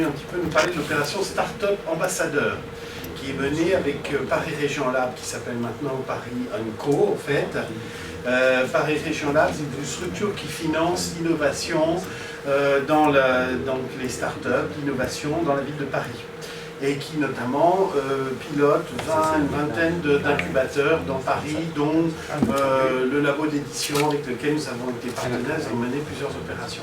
un petit peu nous parler de l'opération Startup Ambassadeur, qui est menée avec Paris Région Lab, qui s'appelle maintenant Paris Co, en fait. Paris Région Lab, c'est une structure qui finance l'innovation dans les startups, l'innovation dans la ville de Paris. Et qui notamment pilote une vingtaine d'incubateurs dans Paris, dont le labo d'édition avec lequel nous avons été partenaires et mené plusieurs opérations.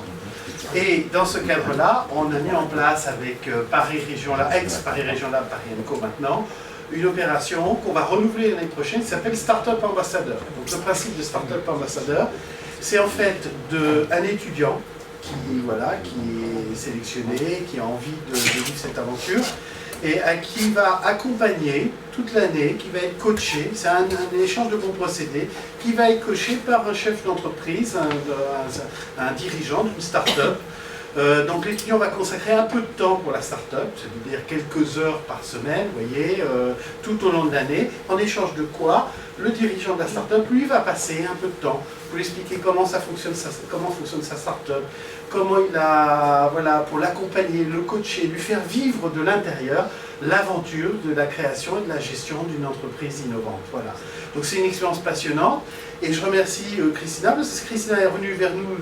Et dans ce cadre-là, on a mis en place avec Paris Région Lab, ex-Paris Région Lab, Paris Co maintenant, une opération qu'on va renouveler l'année prochaine qui s'appelle Startup Ambassadeur. Donc le principe de Startup Ambassadeur, c'est en fait un étudiant qui est sélectionné, qui a envie de vivre cette aventure, et à qui va accompagner toute l'année, qui va être coaché, c'est un échange de bons procédés, qui va être coaché par un chef d'entreprise, un dirigeant d'une start-up. Donc l'étudiant va consacrer un peu de temps pour la start-up, c'est-à-dire quelques heures par semaine, vous voyez, tout au long de l'année, en échange de quoi le dirigeant de la start-up, lui, va passer un peu de temps pour lui expliquer comment fonctionne sa start-up, comment il a, pour l'accompagner, le coacher, lui faire vivre de l'intérieur l'aventure de la création et de la gestion d'une entreprise innovante. Voilà. Donc c'est une expérience passionnante. Et je remercie Christina, parce que Christina est revenue vers nous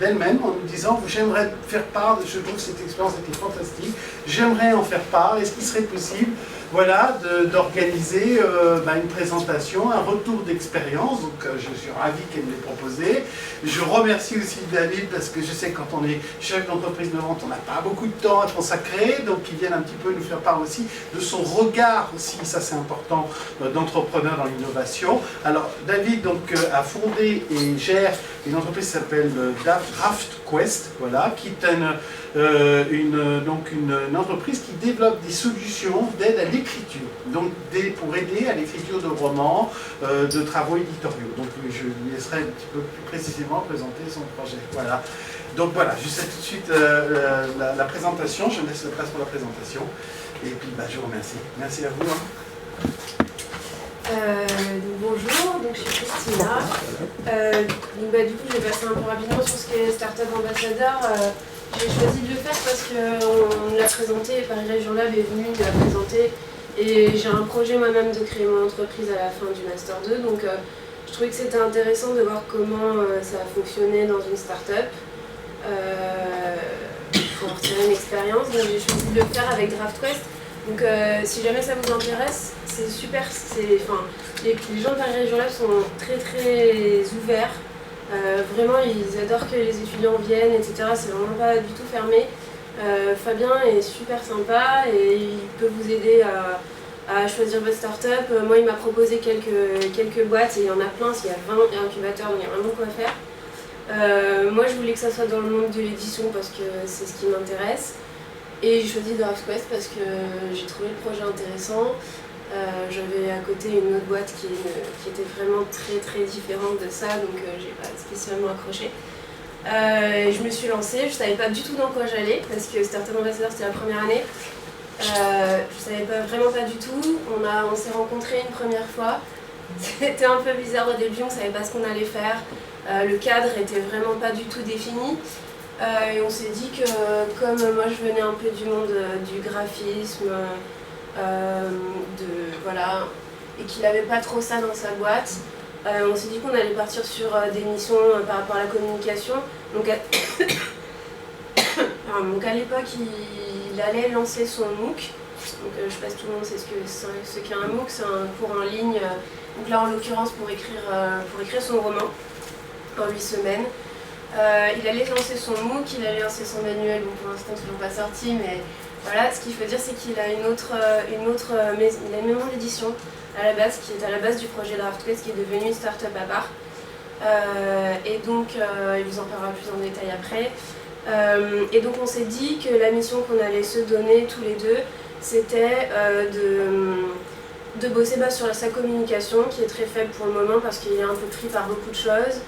d'elle-même en nous disant « J'aimerais faire part, je trouve que cette expérience était fantastique, j'aimerais en faire part, est-ce qu'il serait possible d'organiser une présentation, un retour d'expérience ?» Donc je suis ravi qu'elle me l'ait proposé. Je remercie aussi David, parce que je sais que quand on est chef d'entreprise de vente, on n'a pas beaucoup de temps à consacrer, donc il vient un petit peu nous faire part aussi de son regard aussi, ça c'est important, d'entrepreneur dans l'innovation. Alors David a fondé et gère une entreprise qui s'appelle DraftQuest, voilà, qui est une entreprise qui développe des solutions d'aide à l'écriture, donc pour aider à l'écriture de romans, de travaux éditoriaux. Donc je lui laisserai un petit peu plus précisément présenter son projet. Voilà. Donc voilà, je sais tout de suite la présentation, je laisse la place pour la présentation. Et puis je vous remercie. Merci à vous. Bonjour, je suis Christina. Du coup, je vais passer un peu rapidement sur ce qu'est Startup Ambassadeur. J'ai choisi de le faire parce qu'on l'a présenté, Paris Région Lab est venu me la présenter. Et j'ai un projet moi-même de créer mon entreprise à la fin du Master 2. Donc je trouvais que c'était intéressant de voir comment ça a fonctionné dans une start-up. Pour retirer une expérience. Donc j'ai choisi de le faire avec DraftQuest. Donc si jamais ça vous intéresse, c'est super. Les gens de Paris Région Lab sont très très ouverts. Vraiment, ils adorent que les étudiants viennent, etc. C'est vraiment pas du tout fermé. Fabien est super sympa et il peut vous aider à choisir votre start-up. Moi, il m'a proposé quelques boîtes et il y en a plein. S'il y a 20 incubateurs, il y a vraiment quoi faire. Moi, je voulais que ça soit dans le monde de l'édition parce que c'est ce qui m'intéresse. Et j'ai choisi DraftQuest parce que j'ai trouvé le projet intéressant. J'avais à côté une autre boîte qui était vraiment très très différente de ça, donc j'ai pas spécialement accroché. Je me suis lancée, je savais pas du tout dans quoi j'allais parce que Startup Ambassadeur c'était la première année. Je savais vraiment pas du tout. On s'est rencontrés une première fois. C'était un peu bizarre au début, on savait pas ce qu'on allait faire. Le cadre était vraiment pas du tout défini. Et on s'est dit que comme moi je venais un peu du monde du graphisme, et qu'il n'avait pas trop ça dans sa boîte, on s'est dit qu'on allait partir sur des missions par rapport à la communication. Donc à l'époque il allait lancer son MOOC. Donc je ne sais pas si tout le monde sait ce qu'est un MOOC, c'est un cours en ligne. Donc là en l'occurrence pour écrire son roman en 8 semaines. Il allait lancer son MOOC, il allait lancer son manuel, bon, pour l'instant ils ne l'ont pas sorti, mais voilà, ce qu'il faut dire c'est qu'il a il a une maison d'édition à la base, qui est à la base du projet DraftQuest, qui est devenu une start-up à part. Et donc, il vous en parlera plus en détail après. Et donc on s'est dit que la mission qu'on allait se donner tous les deux, c'était de bosser sur sa communication, qui est très faible pour le moment parce qu'il est un peu pris par beaucoup de choses.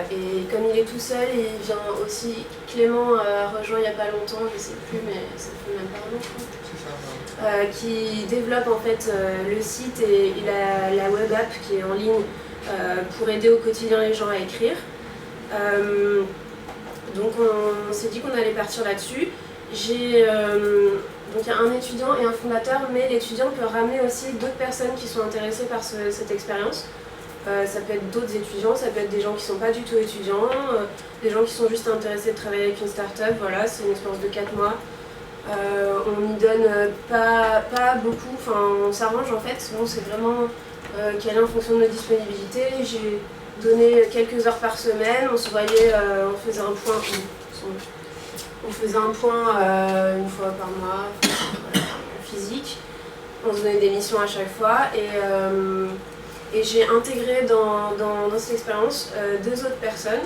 Et comme il est tout seul, il vient aussi, Clément a rejoint il n'y a pas longtemps, je ne sais plus, mais ça fait même pas longtemps, qui développe en fait le site et la web app qui est en ligne pour aider au quotidien les gens à écrire. Donc on s'est dit qu'on allait partir là-dessus. j'ai donc il y a un étudiant et un fondateur, mais l'étudiant peut ramener aussi d'autres personnes qui sont intéressées par cette expérience. Ça peut être d'autres étudiants, ça peut être des gens qui ne sont pas du tout étudiants, des gens qui sont juste intéressés de travailler avec une start-up. Voilà, c'est une expérience de 4 mois. On n'y donne pas beaucoup, enfin on s'arrange en fait. Bon, c'est vraiment calé en fonction de nos disponibilités. J'ai donné quelques heures par semaine, on se voyait, on faisait un point. On faisait un point une fois par mois, voilà, physique. On se donnait des missions à chaque fois et j'ai intégré dans cette expérience 2 autres personnes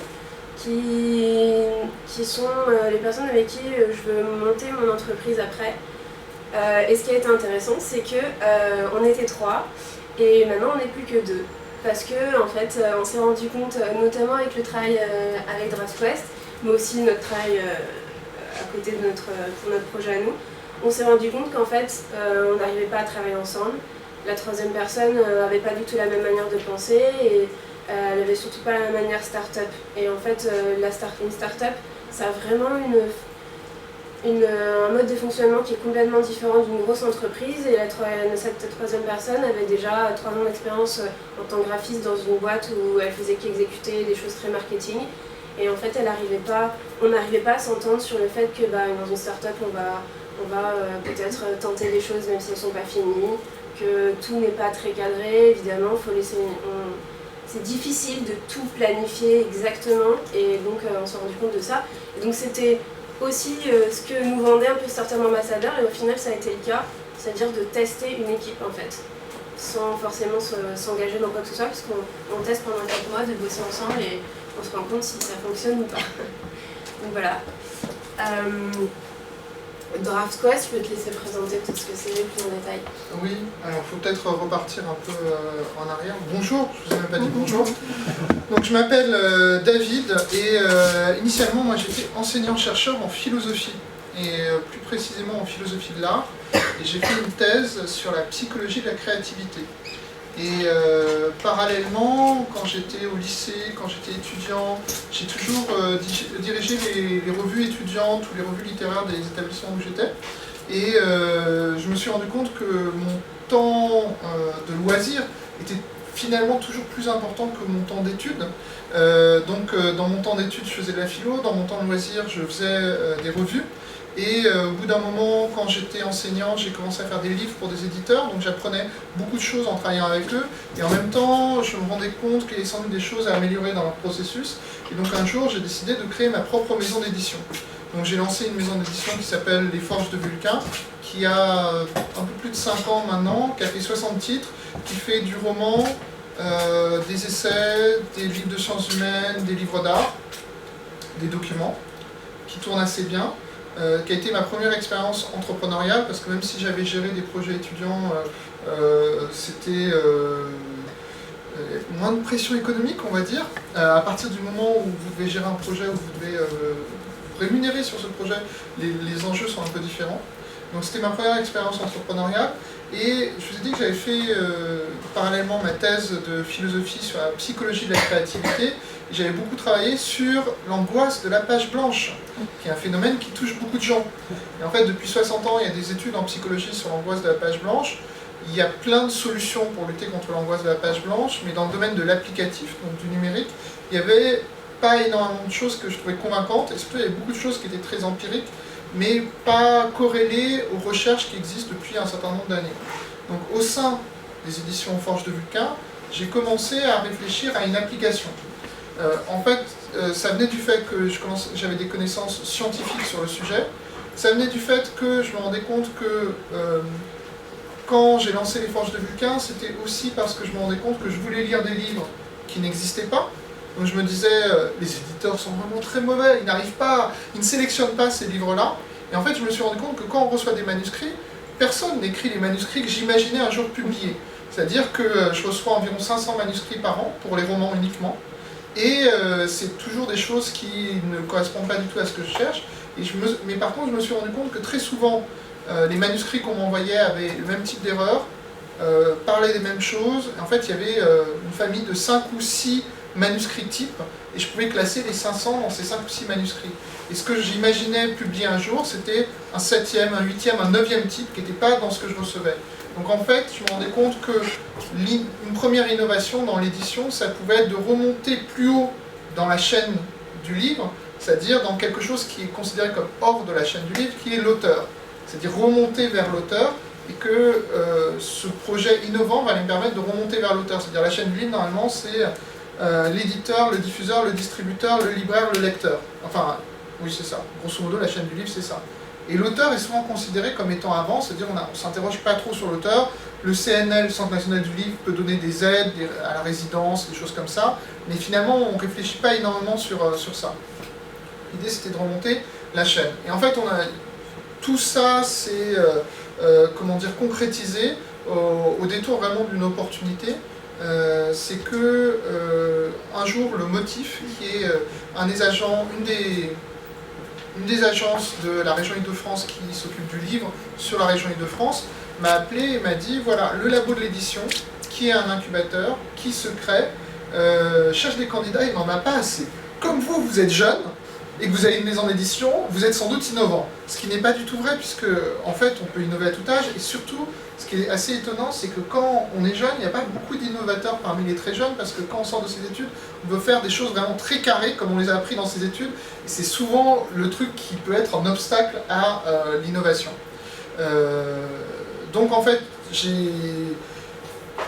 qui sont les personnes avec qui je veux monter mon entreprise après. Et ce qui a été intéressant, c'est que on était 3 et maintenant on n'est plus que 2. Parce que en fait, on s'est rendu compte, notamment avec le travail avec DraftQuest, mais aussi notre travail à côté de pour notre projet à nous, on s'est rendu compte qu'en fait, on n'arrivait pas à travailler ensemble. La 3e personne n'avait pas du tout la même manière de penser et elle n'avait surtout pas la même manière start-up. Et en fait, une start-up, ça a vraiment un mode de fonctionnement qui est complètement différent d'une grosse entreprise. Et cette 3e personne avait déjà 3 ans d'expérience en tant que graphiste dans une boîte où elle faisait qu'exécuter des choses très marketing. Et en fait, on n'arrivait pas à s'entendre sur le fait que dans une start-up, on va peut-être tenter des choses même si elles ne sont pas finies, que tout n'est pas très cadré, évidemment, c'est difficile de tout planifier exactement, et donc on s'est rendu compte de ça. Et donc c'était aussi ce que nous vendait un peu Startup Ambassador, et au final ça a été le cas, c'est-à-dire de tester une équipe en fait, sans forcément s'engager dans quoi que ce soit, parce qu'on teste pendant 4 mois de bosser ensemble et on se rend compte si ça fonctionne ou pas. Donc voilà. DraftQuest, je peux te laisser présenter tout ce que c'est plus en détail. Oui, alors il faut peut-être repartir un peu en arrière. Bonjour, je vous ai même pas dit bonjour. Donc je m'appelle David et initialement moi j'étais enseignant-chercheur en philosophie et plus précisément en philosophie de l'art, et j'ai fait une thèse sur la psychologie de la créativité. Et parallèlement, quand j'étais au lycée, quand j'étais étudiant, j'ai toujours dirigé les revues étudiantes ou les revues littéraires des établissements où j'étais. Et je me suis rendu compte que mon temps de loisir était finalement toujours plus important que mon temps d'études. Donc dans mon temps d'études, je faisais de la philo, dans mon temps de loisir, je faisais des revues. Et au bout d'un moment, quand j'étais enseignant, j'ai commencé à faire des livres pour des éditeurs, donc j'apprenais beaucoup de choses en travaillant avec eux, et en même temps, je me rendais compte qu'il y avait sans doute des choses à améliorer dans leur processus, et donc un jour, j'ai décidé de créer ma propre maison d'édition. Donc j'ai lancé une maison d'édition qui s'appelle Les Forges de Vulcain, qui a un peu plus de 5 ans maintenant, qui a fait 60 titres, qui fait du roman, des essais, des livres de sciences humaines, des livres d'art, des documents, qui tournent assez bien. Qui a été ma première expérience entrepreneuriale, parce que même si j'avais géré des projets étudiants, c'était moins de pression économique, on va dire. À partir du moment où vous devez gérer un projet, où vous devez rémunérer sur ce projet, les enjeux sont un peu différents. Donc c'était ma première expérience entrepreneuriale, et je vous ai dit que j'avais fait parallèlement ma thèse de philosophie sur la psychologie de la créativité. J'avais beaucoup travaillé sur l'angoisse de la page blanche, qui est un phénomène qui touche beaucoup de gens. Et en fait, depuis 60 ans, il y a des études en psychologie sur l'angoisse de la page blanche. Il y a plein de solutions pour lutter contre l'angoisse de la page blanche, mais dans le domaine de l'applicatif, donc du numérique, il n'y avait pas énormément de choses que je trouvais convaincantes, et surtout il y avait beaucoup de choses qui étaient très empiriques, mais pas corrélées aux recherches qui existent depuis un certain nombre d'années. Donc au sein des éditions Forges de Vulcain, j'ai commencé à réfléchir à une application. En fait, ça venait du fait que j'avais des connaissances scientifiques sur le sujet. Ça venait du fait que je me rendais compte que quand j'ai lancé les Forges de Vulcain, c'était aussi parce que je me rendais compte que je voulais lire des livres qui n'existaient pas. Donc je me disais, les éditeurs sont vraiment très mauvais, ils ne sélectionnent pas ces livres-là. Et en fait, je me suis rendu compte que quand on reçoit des manuscrits, personne n'écrit les manuscrits que j'imaginais un jour publier. C'est-à-dire que je reçois environ 500 manuscrits par an, pour les romans uniquement. Et c'est toujours des choses qui ne correspondent pas du tout à ce que je cherche. Mais par contre, je me suis rendu compte que très souvent, les manuscrits qu'on m'envoyait avaient le même type d'erreur, parlaient des mêmes choses. En fait, il y avait une famille de 5 ou 6 manuscrits type, et je pouvais classer les 500 dans ces 5 ou 6 manuscrits. Et ce que j'imaginais publier un jour, c'était un 7e, un 8e, un 9e type qui n'était pas dans ce que je recevais. Donc en fait, je me rendais compte que une première innovation dans l'édition, ça pouvait être de remonter plus haut dans la chaîne du livre, c'est-à-dire dans quelque chose qui est considéré comme hors de la chaîne du livre, qui est l'auteur. C'est-à-dire remonter vers l'auteur, et que ce projet innovant va me permettre de remonter vers l'auteur. C'est-à-dire la chaîne du livre, normalement, c'est l'éditeur, le diffuseur, le distributeur, le libraire, le lecteur. Enfin, oui, c'est ça. Grosso modo, la chaîne du livre, c'est ça. Et l'auteur est souvent considéré comme étant avant, c'est-à-dire on ne s'interroge pas trop sur l'auteur. Le CNL, le Centre National du Livre, peut donner des aides à la résidence, des choses comme ça, mais finalement, on ne réfléchit pas énormément sur ça. L'idée, c'était de remonter la chaîne. Et en fait, tout ça, c'est concrétisé au détour vraiment d'une opportunité. C'est que un jour, le Motif, qui est un des agents, une des agences de la région Île-de-France qui s'occupe du livre sur la région Île-de-France, m'a appelé et m'a dit, voilà, le labo de l'édition, qui est un incubateur, qui se crée, cherche des candidats, il n'en a pas assez. Comme vous, vous êtes jeune, et que vous avez une maison d'édition, vous êtes sans doute innovant. Ce qui n'est pas du tout vrai, puisque en fait, on peut innover à tout âge, et surtout, ce qui est assez étonnant, c'est que quand on est jeune, il n'y a pas beaucoup d'innovateurs parmi les très jeunes, parce que quand on sort de ses études, on veut faire des choses vraiment très carrées, comme on les a appris dans ses études, et c'est souvent le truc qui peut être un obstacle à l'innovation. Donc en fait, j'ai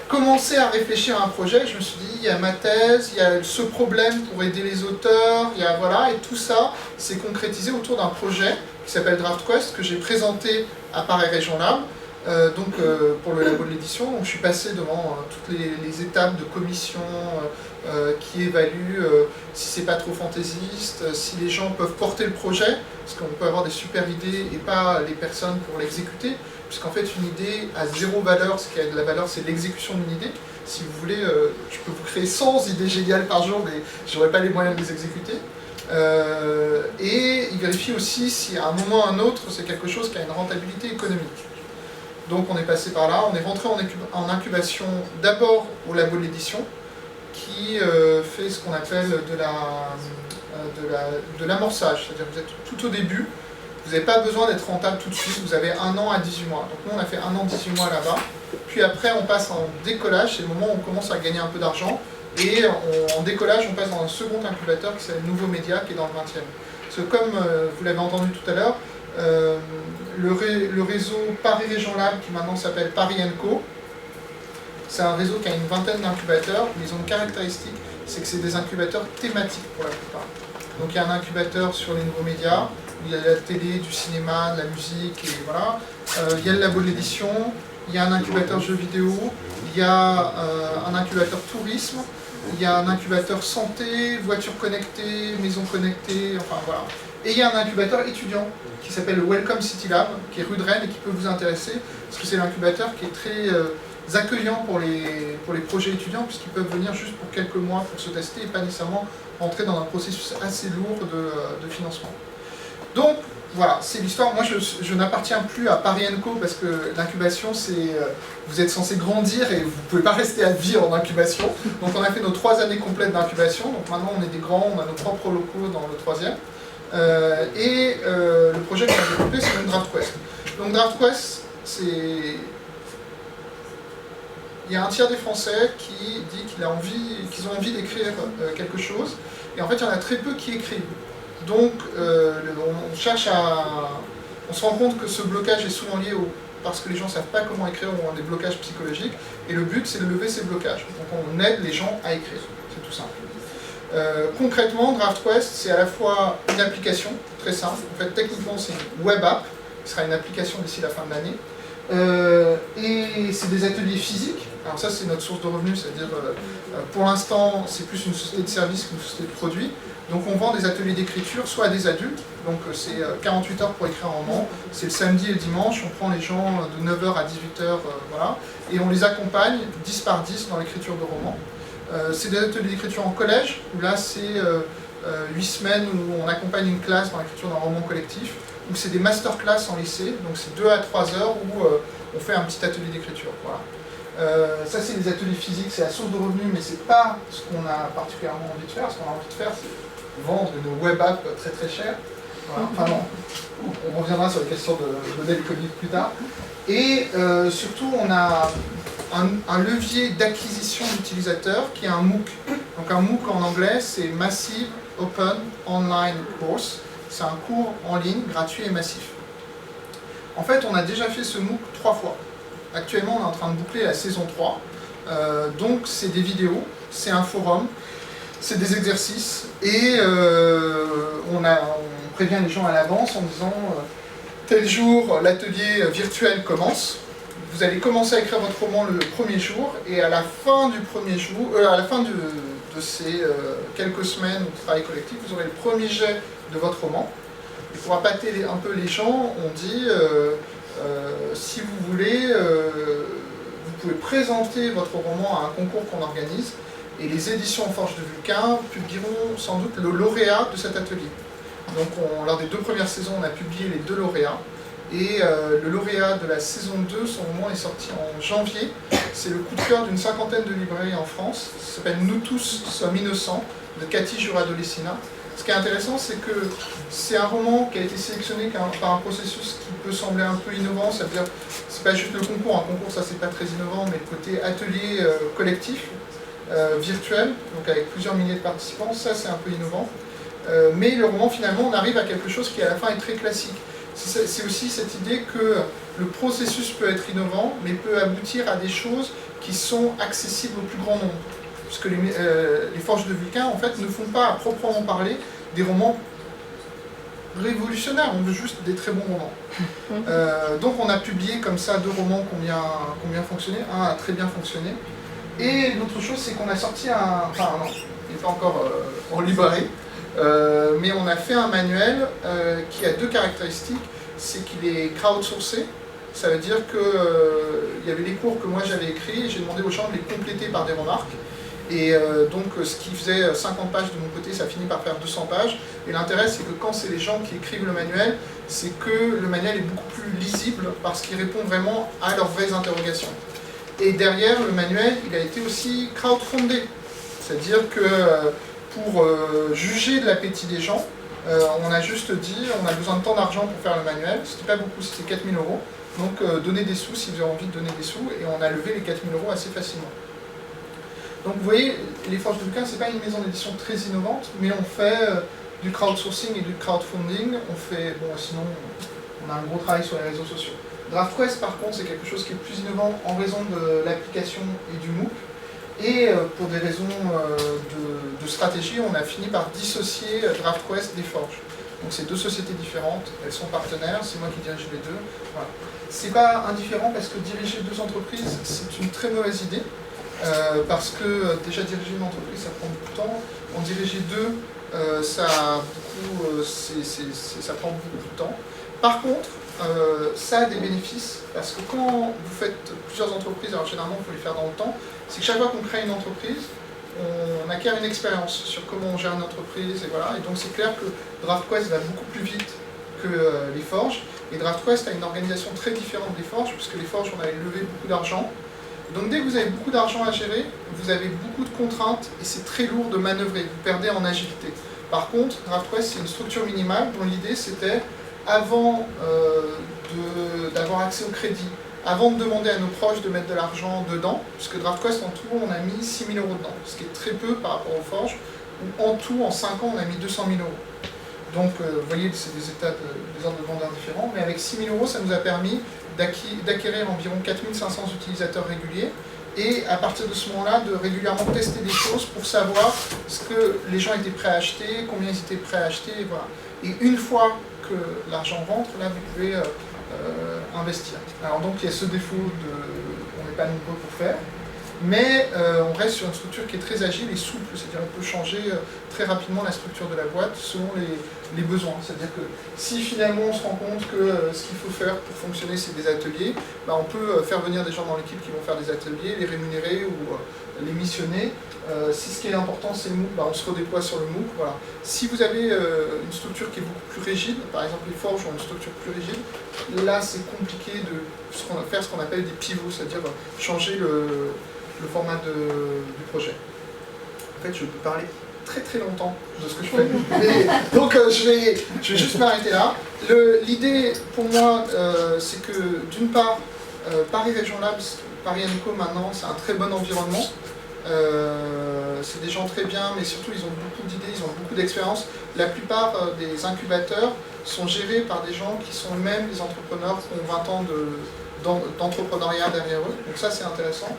commencé à réfléchir à un projet, je me suis dit, il y a ma thèse, il y a ce problème pour aider les auteurs, il y a, voilà, et tout ça s'est concrétisé autour d'un projet qui s'appelle DraftQuest, que j'ai présenté à Paris Région Lab, pour le labo de l'édition. Donc je suis passé devant toutes les étapes de commission qui évaluent si c'est pas trop fantaisiste, si les gens peuvent porter le projet, parce qu'on peut avoir des super idées et pas les personnes pour l'exécuter, puisqu'en fait une idée a zéro valeur, ce qui a de la valeur c'est l'exécution d'une idée. Si vous voulez, je peux vous créer 100 idées géniales par jour, mais je n'aurai pas les moyens de les exécuter. Et il vérifie aussi si à un moment ou à un autre c'est quelque chose qui a une rentabilité économique. Donc on est passé par là, on est rentré en incubation d'abord au labo de l'édition, qui fait ce qu'on appelle de l'amorçage, c'est-à-dire que vous êtes tout au début, vous n'avez pas besoin d'être rentable tout de suite, vous avez 1 an à 18 mois. Donc nous on a fait 1 an, 18 mois là-bas, puis après on passe en décollage, c'est le moment où on commence à gagner un peu d'argent, et en décollage on passe dans un second incubateur qui s'appelle Nouveau Média, qui est dans le 20e. Parce que comme vous l'avez entendu tout à l'heure, le réseau Paris Région Lab, qui maintenant s'appelle Paris & Co, c'est un réseau qui a une vingtaine d'incubateurs, mais ils ont une caractéristique, c'est que c'est des incubateurs thématiques pour la plupart. Donc il y a un incubateur sur les nouveaux médias, il y a la télé, du cinéma, de la musique, et voilà. Il y a le labo de l'édition, il y a un incubateur jeux vidéo, il y a un incubateur tourisme, il y a un incubateur santé, voitures connectées, maisons connectées, enfin voilà. Et il y a un incubateur étudiant qui s'appelle le Welcome City Lab, qui est rue de Rennes et qui peut vous intéresser, parce que c'est l'incubateur qui est très accueillant pour les projets étudiants, puisqu'ils peuvent venir juste pour quelques mois pour se tester et pas nécessairement entrer dans un processus assez lourd de financement. Donc voilà, c'est l'histoire. Moi je n'appartiens plus à Paris & Co, parce que l'incubation c'est vous êtes censé grandir et vous ne pouvez pas rester à vie en incubation. Donc on a fait nos 3 années complètes d'incubation, donc maintenant on est des grands, on a nos propres locaux dans le 3e. Le projet qu'on a développé, c'est le DraftQuest. Donc DraftQuest, c'est... Il y a un tiers des Français qui dit qu'ils ont envie d'écrire quelque chose, et en fait il y en a très peu qui écrivent. Donc on se rend compte que ce blocage est souvent lié parce que les gens ne savent pas comment écrire ou ont des blocages psychologiques, et le but c'est de lever ces blocages. Donc on aide les gens à écrire, c'est tout simple. Concrètement, DraftQuest, c'est à la fois une application, très simple. En fait, techniquement, c'est une web app, qui sera une application d'ici la fin de l'année. Et c'est des ateliers physiques. Alors ça, c'est notre source de revenus, c'est-à-dire, pour l'instant, c'est plus une société de services qu'une société de produits. Donc on vend des ateliers d'écriture, soit à des adultes, donc c'est 48 heures pour écrire un roman, c'est le samedi et le dimanche, on prend les gens de 9h à 18h, voilà, et on les accompagne 10 par 10 dans l'écriture de romans. C'est des ateliers d'écriture en collège, où là c'est 8 semaines où on accompagne une classe dans l'écriture d'un roman collectif, ou c'est des masterclass en lycée, donc c'est 2 à 3 heures où on fait un petit atelier d'écriture. Voilà. Ça, c'est les ateliers physiques, c'est la source de revenus, mais c'est pas ce qu'on a particulièrement envie de faire. Ce qu'on a envie de faire, c'est vendre une web app très très chère. Voilà. Enfin non, on reviendra sur les questions de modèle économique plus tard. Et surtout, on a un levier d'acquisition d'utilisateurs qui est un MOOC. Donc un MOOC en anglais, c'est Massive Open Online Course. C'est un cours en ligne, gratuit et massif. En fait, on a déjà fait ce MOOC 3 fois. Actuellement, on est en train de boucler la saison 3. Donc, c'est des vidéos, c'est un forum, c'est des exercices. Et on prévient les gens à l'avance en disant tel jour, l'atelier virtuel commence. Vous allez commencer à écrire votre roman le premier jour. Et à la fin du premier jour, à la fin de ces quelques semaines de travail collectif, vous aurez le premier jet de votre roman. Et pour appâter un peu les gens, on dit si vous voulez, vous pouvez présenter votre roman à un concours qu'on organise et les éditions Forge de Vulcain publieront sans doute le lauréat de cet atelier. Donc lors des 2 premières saisons, on a publié les 2 lauréats et le lauréat de la saison 2, son roman est sorti en janvier. C'est le coup de cœur d'une 50aine de librairies en France. Ça s'appelle Nous tous sommes innocents de Cathy Jurado-Lessina. Ce qui est intéressant, c'est que c'est un roman qui a été sélectionné par un processus qui peut sembler un peu innovant, ça veut dire c'est pas juste le concours, un concours ça c'est pas très innovant, mais le côté atelier collectif, virtuel, donc avec plusieurs milliers de participants, ça c'est un peu innovant. Mais le roman finalement on arrive à quelque chose qui à la fin est très classique. C'est aussi cette idée que le processus peut être innovant, mais peut aboutir à des choses qui sont accessibles au plus grand nombre. Parce que les Forges de Vulcain, en fait, ne font pas, à proprement parler, des romans révolutionnaires, on veut juste des très bons romans. Donc on a publié comme ça 2 romans qui ont bien fonctionné, un a très bien fonctionné. Et l'autre chose, c'est qu'on a sorti enfin non, il n'est pas encore en librairie, mais on a fait un manuel qui a 2 caractéristiques, c'est qu'il est crowdsourcé. Ça veut dire qu'il y avait les cours que moi j'avais écrits et j'ai demandé aux gens de les compléter par des remarques. Et donc ce qui faisait 50 pages de mon côté, ça finit par faire 200 pages. Et l'intérêt, c'est que quand c'est les gens qui écrivent le manuel, c'est que le manuel est beaucoup plus lisible parce qu'il répond vraiment à leurs vraies interrogations. Et derrière, le manuel, il a été aussi crowdfundé. C'est-à-dire que pour juger de l'appétit des gens, on a juste dit on a besoin de tant d'argent pour faire le manuel. C'était pas beaucoup, c'était 4 000 €. Donc donner des sous si vous avez envie de donner des sous. Et on a levé les 4 000 € assez facilement. Donc vous voyez, les Forges de Vulcain, ce n'est pas une maison d'édition très innovante, mais on fait du crowdsourcing et du crowdfunding. On fait, bon, sinon, on a un gros travail sur les réseaux sociaux. DraftQuest, par contre, c'est quelque chose qui est plus innovant en raison de l'application et du MOOC. Et pour des raisons de stratégie, on a fini par dissocier DraftQuest des Forges. Donc c'est 2 sociétés différentes, elles sont partenaires, c'est moi qui dirige les 2. Voilà. C'est pas indifférent parce que diriger 2 entreprises, c'est une très mauvaise idée. Parce que déjà diriger une entreprise ça prend beaucoup de temps, en diriger 2 ça prend beaucoup de temps. Par contre, ça a des bénéfices parce que quand vous faites plusieurs entreprises, alors généralement il faut les faire dans le temps, c'est que chaque fois qu'on crée une entreprise, on acquiert une expérience sur comment on gère une entreprise et voilà. Et donc c'est clair que DraftQuest va beaucoup plus vite que les Forges. Et DraftQuest a une organisation très différente des Forges puisque les Forges on avait levé beaucoup d'argent. Donc dès que vous avez beaucoup d'argent à gérer, vous avez beaucoup de contraintes et c'est très lourd de manœuvrer, vous perdez en agilité. Par contre, DraftQuest c'est une structure minimale dont l'idée c'était, avant d'avoir accès au crédit, avant de demander à nos proches de mettre de l'argent dedans, puisque DraftQuest en tout on a mis 6 000 € dedans, ce qui est très peu par rapport aux Forges, où en tout en 5 ans on a mis 200 000 €. Donc vous voyez c'est des états des ordres de grandeur différents, mais avec 6 000 € ça nous a permis d'acquérir environ 4 500 utilisateurs réguliers et à partir de ce moment-là de régulièrement tester des choses pour savoir ce que les gens étaient prêts à acheter, combien ils étaient prêts à acheter, et voilà. Et une fois que l'argent rentre, là vous pouvez investir. Alors donc il y a ce défaut on n'est pas nombreux pour faire, mais on reste sur une structure qui est très agile et souple, c'est-à-dire on peut changer très rapidement la structure de la boîte selon les besoins. C'est-à-dire que si finalement on se rend compte que ce qu'il faut faire pour fonctionner c'est des ateliers, bah on peut faire venir des gens dans l'équipe qui vont faire des ateliers, les rémunérer ou les missionner. Si ce qui est important c'est le MOOC, on se redéploie sur le MOOC. Voilà. Si vous avez une structure qui est beaucoup plus rigide, par exemple les forges ont une structure plus rigide, là c'est compliqué de faire ce qu'on appelle des pivots, c'est-à-dire changer le format du projet. En fait, je peux parler très très longtemps de ce que je fais. Donc je vais juste m'arrêter là. L'idée pour moi, c'est que d'une part, Paris Région Labs, Paris & Co maintenant, c'est un très bon environnement. C'est des gens très bien, mais surtout ils ont beaucoup d'idées, ils ont beaucoup d'expérience. La plupart des incubateurs sont gérés par des gens qui sont eux-mêmes des entrepreneurs, qui ont 20 ans d'entrepreneuriat derrière eux. Donc ça c'est intéressant.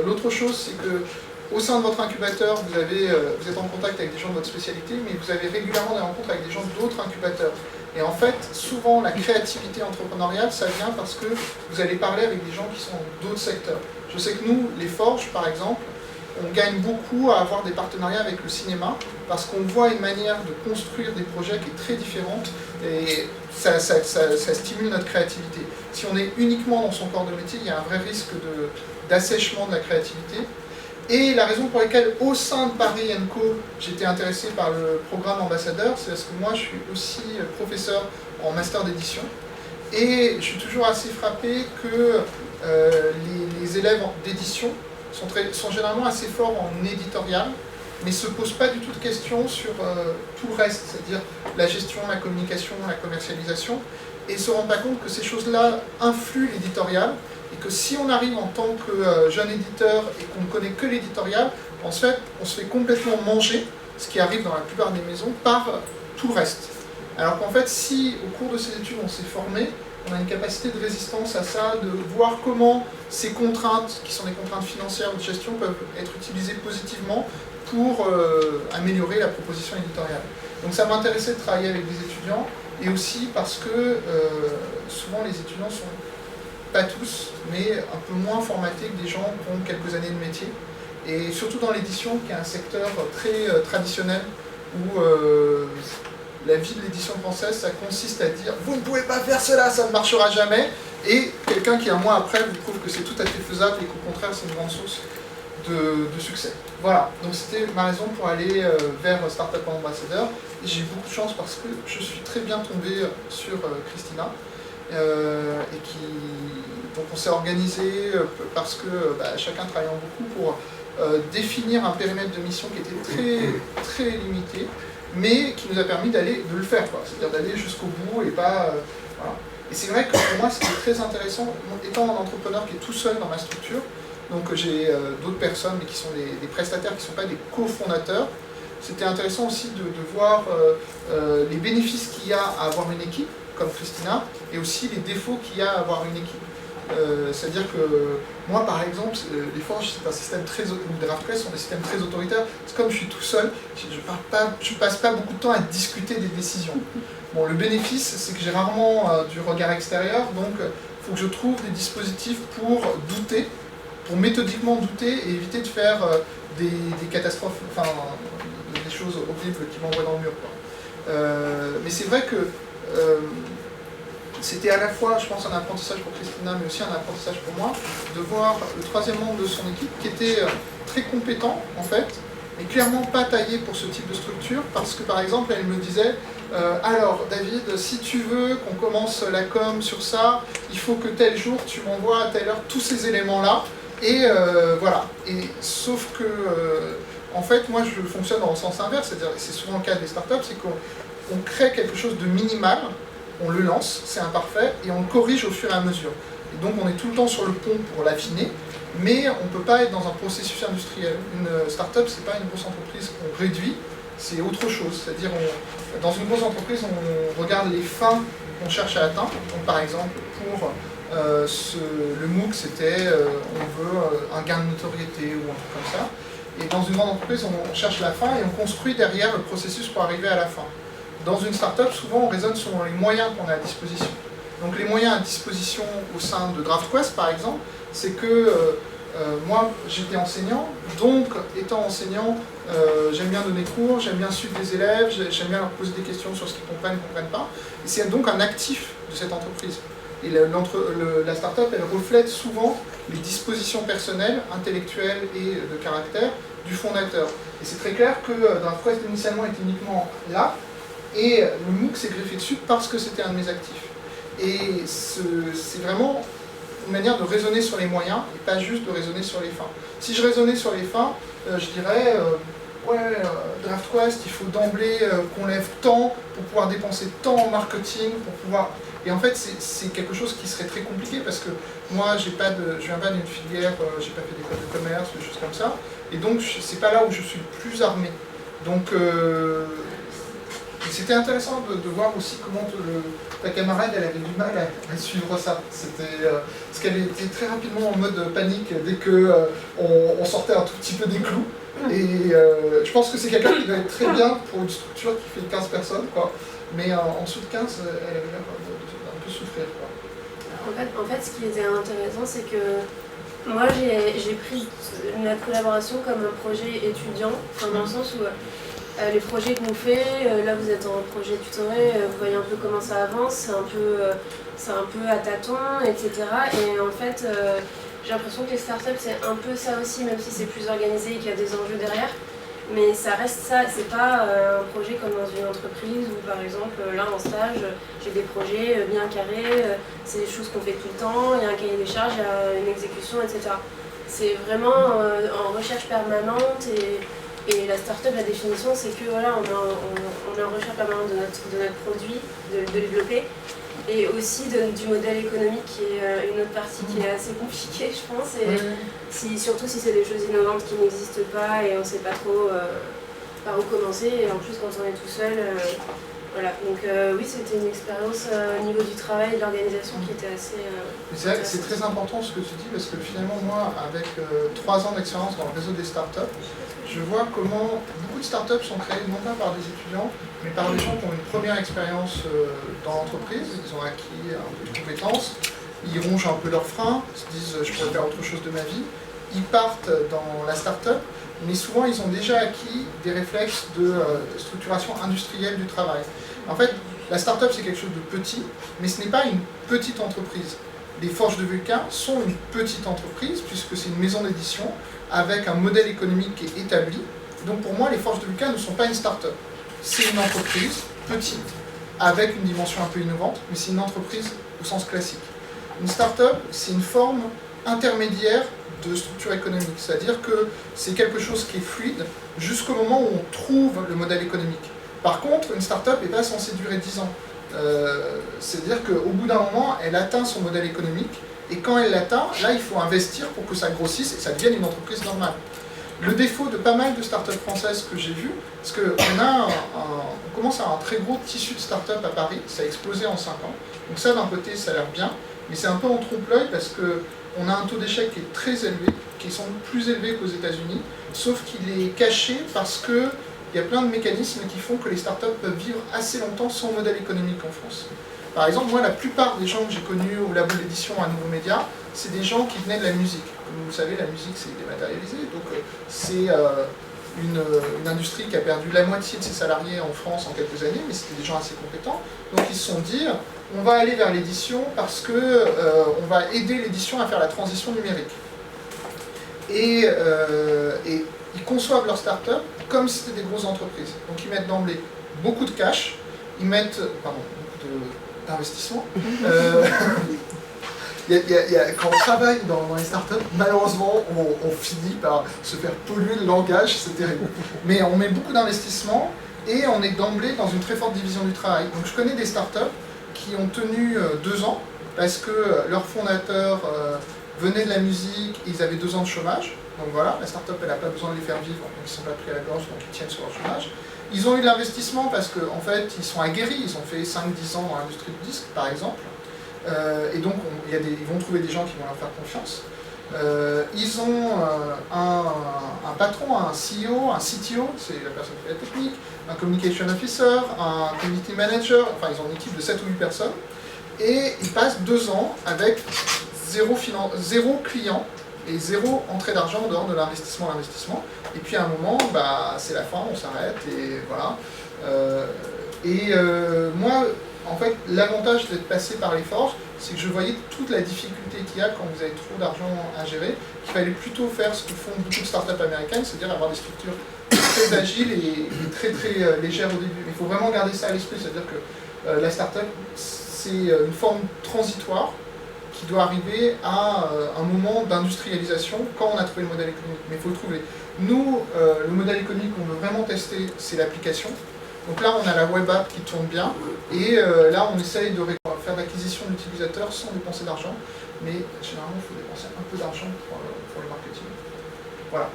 L'autre chose, c'est que au sein de votre incubateur, vous êtes en contact avec des gens de votre spécialité, mais vous avez régulièrement des rencontres avec des gens d'autres incubateurs. Et en fait, souvent, la créativité entrepreneuriale, ça vient parce que vous allez parler avec des gens qui sont dans d'autres secteurs. Je sais que nous, les forges, par exemple, on gagne beaucoup à avoir des partenariats avec le cinéma, parce qu'on voit une manière de construire des projets qui est très différente, et ça stimule notre créativité. Si on est uniquement dans son corps de métier, il y a un vrai risque d'assèchement de la créativité. Et la raison pour laquelle, au sein de Paris & Co, j'étais intéressé par le programme ambassadeur, c'est parce que moi, je suis aussi professeur en master d'édition. Et je suis toujours assez frappé que les élèves d'édition sont généralement assez forts en éditorial, mais ne se posent pas du tout de questions sur tout le reste, c'est-à-dire la gestion, la communication, la commercialisation, et ne se rendent pas compte que ces choses-là influent l'éditorial, et que si on arrive en tant que jeune éditeur et qu'on ne connaît que l'éditorial, en fait, on se fait complètement manger, ce qui arrive dans la plupart des maisons, par tout le reste. Alors qu'en fait, si au cours de ces études on s'est formé, on a une capacité de résistance à ça, de voir comment ces contraintes, qui sont des contraintes financières ou de gestion, peuvent être utilisées positivement pour améliorer la proposition éditoriale. Donc ça m'intéressait de travailler avec des étudiants, et aussi parce que souvent les étudiants sont, pas tous, mais un peu moins formatés que des gens qui ont quelques années de métier. Et surtout dans l'édition, qui est un secteur très traditionnel, où la vie de l'édition française, ça consiste à dire « vous ne pouvez pas faire cela, ça ne marchera jamais », et quelqu'un qui un mois après vous prouve que c'est tout à fait faisable et qu'au contraire c'est une grande source de succès. Voilà, donc c'était ma raison pour aller vers Startup Ambassadeur. Et j'ai eu beaucoup de chance parce que je suis très bien tombé sur Christina, donc on s'est organisé parce que chacun travaillant beaucoup pour définir un périmètre de mission qui était très, très limité, mais qui nous a permis de le faire, c'est-à-dire d'aller jusqu'au bout et pas... voilà. Et c'est vrai que pour moi, ce qui est très intéressant, étant un entrepreneur qui est tout seul dans ma structure, donc j'ai d'autres personnes, mais qui sont des prestataires, qui ne sont pas des cofondateurs, c'était intéressant aussi de voir les bénéfices qu'il y a à avoir une équipe, comme Christina, et aussi les défauts qu'il y a à avoir une équipe. C'est-à-dire que moi, par exemple, les forges, c'est un système les DraftQuest sont des systèmes très autoritaires. C'est comme je suis tout seul, je passe pas beaucoup de temps à discuter des décisions. Bon, le bénéfice, c'est que j'ai rarement du regard extérieur, donc il faut que je trouve des dispositifs pour douter, pour méthodiquement douter et éviter de faire des catastrophes, enfin des choses horribles qui m'envoient dans le mur, quoi. Mais c'est vrai que c'était à la fois, je pense, un apprentissage pour Christina, mais aussi un apprentissage pour moi, de voir le troisième membre de son équipe qui était très compétent, en fait, mais clairement pas taillé pour ce type de structure, parce que, par exemple, elle me disait alors, David, si tu veux qu'on commence la com sur ça, il faut que tel jour, tu m'envoies à telle heure tous ces éléments-là, et voilà. Et sauf que, en fait, moi, je fonctionne dans le sens inverse, c'est-à-dire, c'est souvent le cas des startups, c'est qu'on crée quelque chose de minimal, on le lance, c'est imparfait, et on le corrige au fur et à mesure. Et donc on est tout le temps sur le pont pour l'affiner, mais on ne peut pas être dans un processus industriel. Une start-up, ce n'est pas une grosse entreprise qu'on réduit, c'est autre chose. C'est-à-dire, dans une grosse entreprise, on regarde les fins qu'on cherche à atteindre. Donc par exemple, pour le MOOC, c'était on veut un gain de notoriété ou un truc comme ça. Et dans une grande entreprise, on cherche la fin et on construit derrière le processus pour arriver à la fin. Dans une start-up, souvent on raisonne sur les moyens qu'on a à disposition. Donc les moyens à disposition au sein de DraftQuest, par exemple, c'est que moi j'étais enseignant, donc étant enseignant, j'aime bien donner cours, j'aime bien suivre les élèves, j'aime bien leur poser des questions sur ce qu'ils comprennent, ne comprennent pas. Et c'est donc un actif de cette entreprise. Et la start-up, elle reflète souvent les dispositions personnelles, intellectuelles et de caractère du fondateur. Et c'est très clair que DraftQuest initialement était uniquement là, et le MOOC s'est greffé dessus parce que c'était un de mes actifs. Et c'est vraiment une manière de raisonner sur les moyens et pas juste de raisonner sur les fins. Si je raisonnais sur les fins, je dirais DraftQuest, il faut d'emblée qu'on lève tant pour pouvoir dépenser tant en marketing, pour pouvoir... Et en fait, c'est quelque chose qui serait très compliqué parce que moi, je viens pas d'une filière, j'ai pas fait d'école de commerce, des choses comme ça, et donc c'est pas là où je suis le plus armé. Donc c'était intéressant de voir aussi comment ta camarade elle avait du mal à suivre ça. Parce qu'elle était très rapidement en mode panique dès qu'on sortait un tout petit peu des clous. Et je pense que c'est quelqu'un qui doit être très bien pour une structure qui fait 15 personnes, quoi. Mais en dessous de 15, elle avait l'air d'un peu souffrir, quoi. En fait, ce qui était intéressant, c'est que moi, j'ai pris notre collaboration comme un projet étudiant, enfin, dans le sens où les projets qu'on fait, là vous êtes en projet tutoré, vous voyez un peu comment ça avance, c'est un peu à tâtons, etc. Et en fait, j'ai l'impression que les startups c'est un peu ça aussi, même si c'est plus organisé et qu'il y a des enjeux derrière. Mais ça reste ça, c'est pas un projet comme dans une entreprise où par exemple là en stage j'ai des projets bien carrés, c'est des choses qu'on fait tout le temps, il y a un cahier des charges, il y a une exécution, etc. C'est vraiment en recherche permanente et la start-up, la définition c'est que voilà, on est en recherche permanente de notre produit, de le développer. Et aussi du modèle économique qui est une autre partie qui est assez compliquée, je pense, et surtout si c'est des choses innovantes qui n'existent pas et on ne sait pas trop par où commencer, et en plus quand on est tout seul, voilà. Donc oui, c'était une expérience au niveau du travail et de l'organisation qui était assez... c'est très important ce que tu dis, parce que finalement moi, avec 3 ans d'expérience dans le réseau des startups, je vois comment beaucoup de startups sont créées non pas par des étudiants, mais par des gens qui ont une première expérience dans l'entreprise, ils ont acquis un peu de compétences, ils rongent un peu leurs freins, ils se disent je pourrais faire autre chose de ma vie, ils partent dans la startup, mais souvent ils ont déjà acquis des réflexes de structuration industrielle du travail. En fait, la startup c'est quelque chose de petit, mais ce n'est pas une petite entreprise. Les Forges de Vulcain sont une petite entreprise, puisque c'est une maison d'édition avec un modèle économique qui est établi. Donc pour moi, les Forges de Vulcain ne sont pas une start-up. C'est une entreprise petite, avec une dimension un peu innovante, mais c'est une entreprise au sens classique. Une start-up, c'est une forme intermédiaire de structure économique, c'est-à-dire que c'est quelque chose qui est fluide jusqu'au moment où on trouve le modèle économique. Par contre, une start-up n'est pas censée durer 10 ans. C'est-à-dire qu'au bout d'un moment, elle atteint son modèle économique, et quand elle l'atteint, là, il faut investir pour que ça grossisse et que ça devienne une entreprise normale. Le défaut de pas mal de startups françaises que j'ai vues, parce qu'on commence à avoir un très gros tissu de startups à Paris, ça a explosé en 5 ans, donc ça d'un côté ça a l'air bien, mais c'est un peu en trompe-l'œil parce qu'on a un taux d'échec qui est très élevé, qui est sans doute plus élevé qu'aux États-Unis, sauf qu'il est caché parce que il y a plein de mécanismes qui font que les startups peuvent vivre assez longtemps sans modèle économique en France. Par exemple, moi, la plupart des gens que j'ai connus au labo d'édition à Nouveaux Médias, c'est des gens qui venaient de la musique. Comme vous le savez, la musique, c'est dématérialisé, donc c'est une industrie qui a perdu la moitié de ses salariés en France en quelques années, mais c'était des gens assez compétents. Donc ils se sont dit, on va aller vers l'édition parce que on va aider l'édition à faire la transition numérique. Et ils conçoivent leur start-up comme si c'était des grosses entreprises. Donc ils mettent d'emblée beaucoup de cash, ils mettent beaucoup d'investissement. Quand on travaille dans les startups, malheureusement, on finit par se faire polluer le langage, c'est terrible. Mais on met beaucoup d'investissement et on est d'emblée dans une très forte division du travail. Donc je connais des startups qui ont tenu 2 ans parce que leur fondateur venait de la musique, ils avaient 2 ans de chômage. Donc voilà, la startup elle n'a pas besoin de les faire vivre, donc ils ne sont pas pris à la gorge, donc ils tiennent sur leur chômage. Ils ont eu de l'investissement parce qu'en fait ils sont aguerris, ils ont fait 5-10 ans dans l'industrie du disque par exemple. Et donc ils vont trouver des gens qui vont leur faire confiance. Ils ont un patron, un CEO, un CTO, c'est la personne qui fait la technique, un communication officer, un community manager, enfin ils ont une équipe de 7 ou 8 personnes. Et ils passent 2 ans avec zéro client et 0 entrée d'argent en dehors de l'investissement. Et puis à un moment, c'est la fin, on s'arrête et voilà. Moi, en fait, l'avantage d'être passé par les forges, c'est que je voyais toute la difficulté qu'il y a quand vous avez trop d'argent à gérer, qu'il fallait plutôt faire ce que font beaucoup de startups américaines, c'est-à-dire avoir des structures très agiles et très légères au début. Il faut vraiment garder ça à l'esprit, c'est-à-dire que la startup, c'est une forme transitoire qui doit arriver à un moment d'industrialisation quand on a trouvé le modèle économique. Mais il faut le trouver. Nous, le modèle économique qu'on veut vraiment tester, c'est l'application. Donc là, on a la web app qui tourne bien, et là, on essaye de faire l'acquisition d'utilisateurs sans dépenser d'argent, mais généralement, il faut dépenser un peu d'argent pour le marketing. Voilà.